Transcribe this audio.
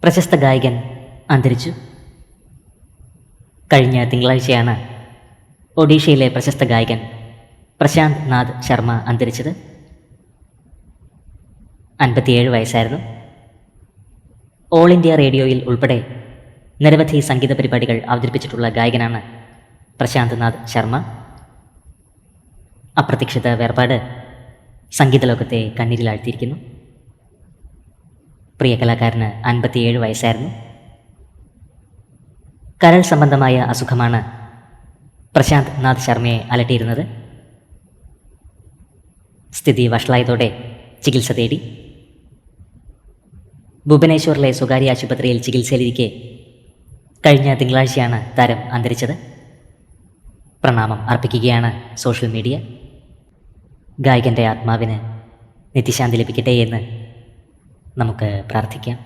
പ്രശസ്ത ഗായകൻ അന്തരിച്ചു. കഴിഞ്ഞ തിങ്കളാഴ്ചയാണ് ഒഡീഷയിലെ പ്രശസ്ത ഗായകൻ പ്രശാന്ത് നാഥ് ശർമ്മ അന്തരിച്ചത്. 57 വയസ്സായിരുന്നു. ഓൾ ഇന്ത്യ റേഡിയോയിൽ ഉൾപ്പെടെ നിരവധി സംഗീത പരിപാടികൾ അവതരിപ്പിച്ചിട്ടുള്ള ഗായകനാണ് പ്രശാന്ത് നാഥ് ശർമ്മ. അപ്രതീക്ഷിത വേർപാട് സംഗീത ലോകത്തെ കണ്ണീരിലാഴ്ത്തിയിരിക്കുന്നു. പ്രിയ കലാകാരന് 57 വയസ്സായിരുന്നു. കരൾ സംബന്ധമായ അസുഖമാണ് പ്രശാന്ത് നാഥ് ശർമ്മയെ അലട്ടിയിരുന്നത്. സ്ഥിതി വഷളായതോടെ ചികിത്സ തേടി. ഭുവനേശ്വറിലെ സ്വകാര്യ ആശുപത്രിയിൽ ചികിത്സയിലിരിക്കെ കഴിഞ്ഞ തിങ്കളാഴ്ചയാണ് താരം അന്തരിച്ചത്. പ്രണാമം അർപ്പിക്കുകയാണ് സോഷ്യൽ മീഡിയ. ഗായകൻ്റെ ആത്മാവിന് നിത്യശാന്തി ലഭിക്കട്ടെ എന്ന് നമുക്ക് പ്രാർത്ഥിക്കാം.